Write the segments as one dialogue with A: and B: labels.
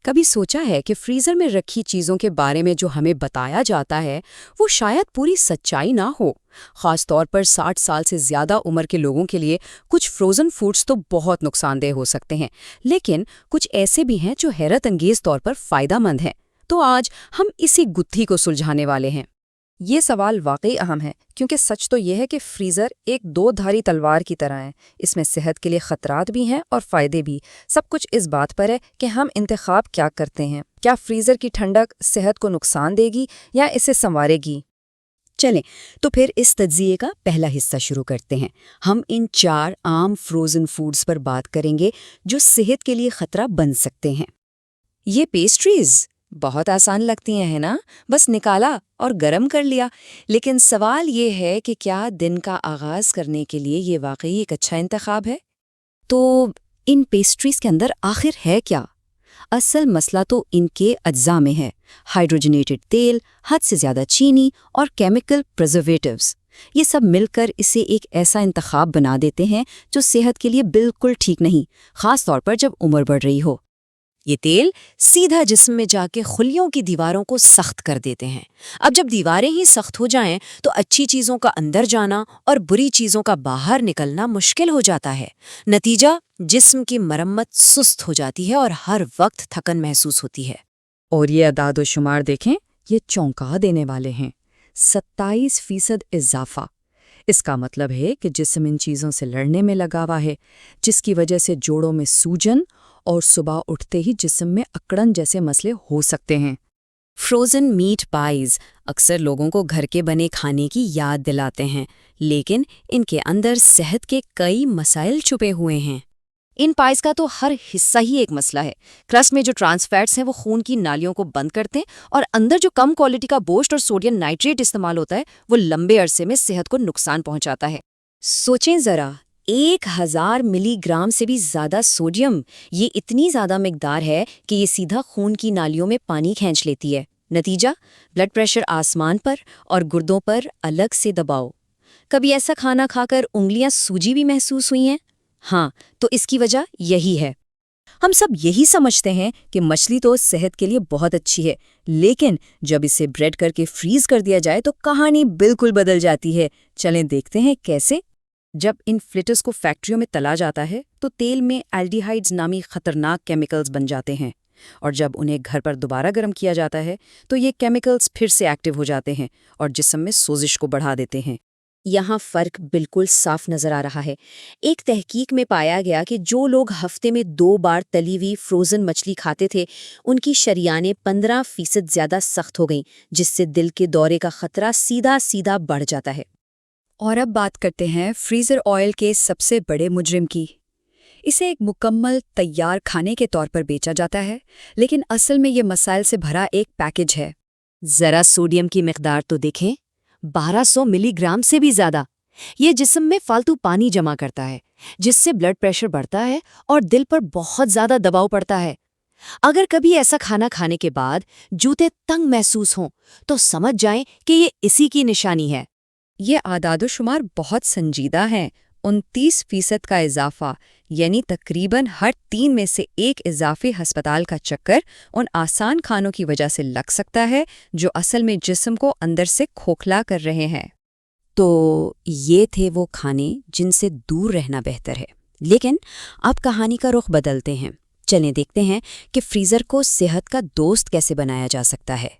A: کبھی سوچا ہے کہ فریزر میں رکھی چیزوں کے بارے میں جو ہمیں بتایا جاتا ہے وہ شاید پوری سچائی نہ ہو؟ خاص طور پر 60 سال سے زیادہ عمر کے لوگوں کے لیے کچھ فروزن فوڈز تو بہت نقصان دہ ہو سکتے ہیں، لیکن کچھ ایسے بھی ہیں جو حیرت انگیز طور پر فائدہ مند ہیں۔ تو آج ہم اسی گتھی کو سلجھانے والے ہیں۔
B: یہ سوال واقعی اہم ہے کیونکہ سچ تو یہ ہے کہ فریزر ایک دو دھاری تلوار کی طرح ہے۔ اس میں صحت کے لیے خطرات بھی ہیں اور فائدے بھی۔ سب کچھ اس بات پر ہے کہ ہم انتخاب کیا کرتے ہیں۔ کیا فریزر کی ٹھنڈک صحت کو نقصان دے گی یا اسے سنوارے گی؟
A: چلیں تو پھر اس تجزیے کا پہلا حصہ شروع کرتے ہیں۔ ہم ان 4 عام فروزن فوڈز پر بات کریں گے جو صحت کے لیے خطرہ بن سکتے ہیں۔
B: یہ پیسٹریز بہت آسان لگتی ہیں نا، بس نکالا اور گرم کر لیا، لیکن سوال یہ ہے کہ کیا دن کا آغاز کرنے کے لیے یہ واقعی ایک اچھا انتخاب ہے؟
A: تو ان پیسٹریز کے اندر آخر ہے کیا؟ اصل مسئلہ تو ان کے اجزاء میں ہے۔ ہائیڈروجنیٹڈ تیل، حد سے زیادہ چینی اور کیمیکل پریزرویٹیوز، یہ سب مل کر اسے ایک ایسا انتخاب بنا دیتے ہیں جو صحت کے لیے بالکل ٹھیک نہیں، خاص طور پر جب عمر بڑھ رہی ہو۔
B: یہ تیل سیدھا جسم میں جا کے خلیوں کی دیواروں کو سخت کر دیتے ہیں۔ اب جب دیواریں ہی سخت ہو جائیں تو اچھی چیزوں کا اندر جانا اور بری چیزوں کا باہر نکلنا مشکل ہو جاتا ہے۔ نتیجہ، جسم کی مرمت سست ہو جاتی ہے اور ہر وقت تھکن محسوس ہوتی ہے۔
A: اور یہ اعداد و شمار دیکھیں، یہ چونکا دینے والے ہیں۔ 27% اضافہ۔ اس کا مطلب ہے کہ جسم ان چیزوں سے لڑنے میں لگا ہوا ہے، جس کی وجہ سے جوڑوں میں سوجن اور صبح اٹھتے ہی جسم میں اکڑن جیسے مسئلے ہو سکتے ہیں۔
B: فروزن میٹ پائز اکثر لوگوں کو گھر کے بنے کھانے کی یاد دلاتے ہیں، لیکن ان کے اندر صحت کے کئی مسائل چھپے ہوئے ہیں۔ ان پائز کا تو ہر حصہ ہی ایک مسئلہ ہے۔ کرسٹ میں جو ٹرانس فیٹس ہیں وہ خون کی نالیوں کو بند کرتے ہیں، اور اندر جو کم کوالٹی کا گوشت اور سوڈیم نائٹریٹ استعمال ہوتا ہے وہ لمبے عرصے میں صحت کو نقصان پہنچاتا ہے۔ سوچیں ذرا، 1000 ملی گرام سے بھی زیادہ سوڈیم، یہ اتنی زیادہ مقدار ہے کہ یہ سیدھا خون کی نالیوں میں پانی کھینچ لیتی ہے۔ نتیجہ، بلڈ پریشر آسمان پر اور گردوں پر الگ سے دباؤ۔ کبھی ایسا کھانا کھا کر انگلیاں سوجی بھی محسوس ہوئی ہیں؟ ہاں، تو اس کی وجہ یہی ہے۔
A: ہم سب یہی سمجھتے ہیں کہ مچھلی تو صحت کے لیے بہت اچھی ہے، لیکن جب اسے بریڈ کر کے فریز کر دیا جائے تو کہانی بالکل بدل جاتی ہے۔ چلیں دیکھتے ہیں کیسے۔ جب ان فلیٹس کو فیکٹریوں میں تلا جاتا ہے تو تیل میں الڈیہائڈز نامی خطرناک کیمیکلز بن جاتے ہیں، اور جب انہیں گھر پر دوبارہ گرم کیا جاتا ہے تو یہ کیمیکلز پھر سے ایکٹیو ہو جاتے ہیں اور جسم میں سوزش کو بڑھا دیتے ہیں۔
B: یہاں فرق بالکل صاف نظر آ رہا ہے۔ ایک تحقیق میں پایا گیا کہ جو لوگ ہفتے میں 2 بار تلی ہوئی فروزن مچھلی کھاتے تھے ان کی شریانیں 15% زیادہ سخت ہو گئیں، جس سے دل کے دورے کا خطرہ سیدھا بڑھ جاتا ہے۔
A: اور اب بات کرتے ہیں فریزر آئل کے سب سے بڑے مجرم کی۔ اسے ایک مکمل تیار کھانے کے طور پر بیچا جاتا ہے، لیکن اصل میں یہ مسائل سے بھرا ایک پیکج ہے۔
B: ذرا سوڈیم کی مقدار تو دیکھیں، 1200 ملی گرام سے بھی زیادہ۔ یہ جسم میں فالتو پانی جمع کرتا ہے، جس سے بلڈ پریشر بڑھتا ہے اور دل پر بہت زیادہ دباؤ پڑتا ہے۔ اگر کبھی ایسا کھانا کھانے کے بعد جوتے تنگ محسوس ہوں تو سمجھ جائیں کہ یہ اسی کی نشانی ہے۔
A: یہ اعداد و شمار بہت سنجیدہ ہیں۔ 29% کا اضافہ، یعنی تقریباً ہر 3 میں سے 1 اضافی ہسپتال کا چکر ان آسان کھانوں کی وجہ سے لگ سکتا ہے جو اصل میں جسم کو اندر سے کھوکھلا کر رہے ہیں۔
B: تو یہ تھے وہ کھانے جن سے دور رہنا بہتر ہے، لیکن اب کہانی کا رخ بدلتے ہیں۔ چلیں دیکھتے ہیں کہ فریزر کو صحت کا دوست کیسے بنایا جا سکتا ہے۔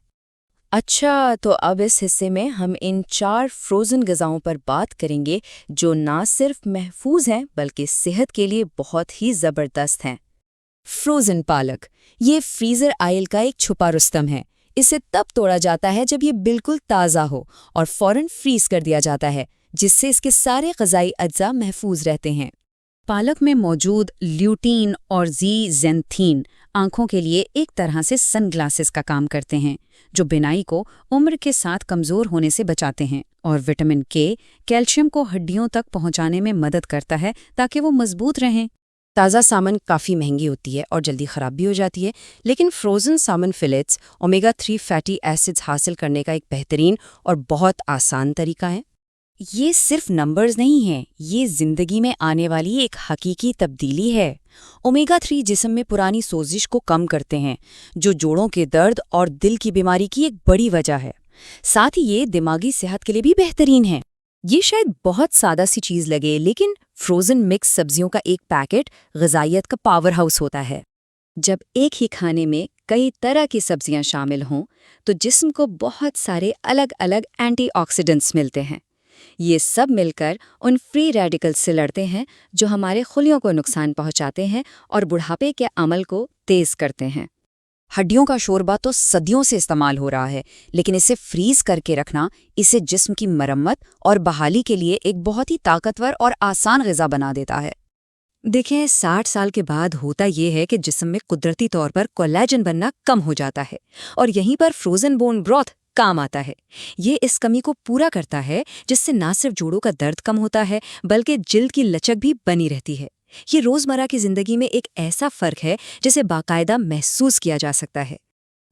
A: اچھا، تو اب اس حصے میں ہم ان 4 فروزن غذاؤں پر بات کریں گے جو نہ صرف محفوظ ہیں بلکہ صحت کے لیے بہت ہی زبردست ہیں۔
B: فروزن پالک، یہ فریزر آئل کا ایک چھپا رستم ہے۔ اسے تب توڑا جاتا ہے جب یہ بالکل تازہ ہو اور فوراً فریز کر دیا جاتا ہے، جس سے اس کے سارے غذائی اجزاء محفوظ رہتے ہیں۔
A: پالک میں موجود لیوٹین اور زینتھین آنکھوں کے لیے ایک طرح سے سن گلاسز کا کام کرتے ہیں جو بینائی کو عمر کے ساتھ کمزور ہونے سے بچاتے ہیں، اور وٹامن کے کیلشیم کو ہڈیوں تک پہنچانے میں مدد کرتا ہے تاکہ وہ مضبوط رہیں۔
B: تازہ سامن کافی مہنگی ہوتی ہے اور جلدی خراب بھی ہو جاتی ہے، لیکن فروزن سامن فلیٹس اومیگا 3 فیٹی ایسڈز حاصل کرنے کا ایک بہترین اور بہت آسان طریقہ ہے۔ یہ صرف نمبرز نہیں ہیں، یہ زندگی میں آنے والی ایک حقیقی تبدیلی ہے۔ اومیگا 3 جسم میں پرانی سوزش کو کم کرتے ہیں، جو جوڑوں کے درد اور دل کی بیماری کی ایک بڑی وجہ ہے۔ ساتھ ہی یہ دماغی صحت کے لیے بھی بہترین ہے۔
A: یہ شاید بہت سادہ سی چیز لگے، لیکن فروزن مکس سبزیوں کا ایک پیکٹ غذائیت کا پاور ہاؤس ہوتا ہے۔ جب ایک ہی کھانے میں کئی طرح کی سبزیاں شامل ہوں تو جسم کو بہت سارے الگ الگ اینٹی آکسیڈنٹس ملتے ہیں۔ یہ سب مل کر ان فری ریڈیکل سے لڑتے ہیں جو ہمارے خلیوں کو نقصان پہنچاتے ہیں اور بڑھاپے کے عمل کو تیز کرتے ہیں۔
B: ہڈیوں کا شوربہ تو صدیوں سے استعمال ہو رہا ہے، لیکن اسے فریز کر کے رکھنا اسے جسم کی مرمت اور بحالی کے لیے ایک بہت ہی طاقتور اور آسان غذا بنا دیتا ہے۔
A: دیکھیں 60 سال کے بعد ہوتا یہ ہے کہ جسم میں قدرتی طور پر کولیجن بننا کم ہو جاتا ہے، اور یہیں پر فروزن بون بروتھ کام آتا ہے۔ یہ اس کمی کو پورا کرتا ہے، جس سے نہ صرف جوڑوں کا درد کم ہوتا ہے بلکہ جلد کی لچک بھی بنی رہتی ہے۔ یہ روزمرہ کی زندگی میں ایک ایسا فرق ہے جسے باقاعدہ محسوس کیا جا سکتا ہے۔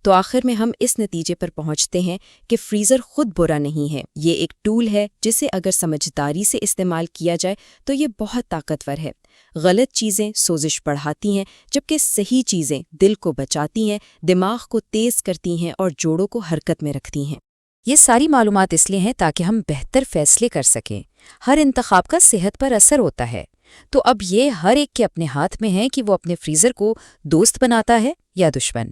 B: تو آخر میں ہم اس نتیجے پر پہنچتے ہیں کہ فریزر خود برا نہیں ہے، یہ ایک ٹول ہے جسے اگر سمجھداری سے استعمال کیا جائے تو یہ بہت طاقتور ہے۔ غلط چیزیں سوزش بڑھاتی ہیں، جبکہ صحیح چیزیں دل کو بچاتی ہیں، دماغ کو تیز کرتی ہیں اور جوڑوں کو حرکت میں رکھتی ہیں۔
A: یہ ساری معلومات اس لیے ہیں تاکہ ہم بہتر فیصلے کر سکیں۔ ہر انتخاب کا صحت پر اثر ہوتا ہے، تو اب یہ ہر ایک کے اپنے ہاتھ میں ہے کہ وہ اپنے فریزر کو دوست بناتا ہے یا دشمن۔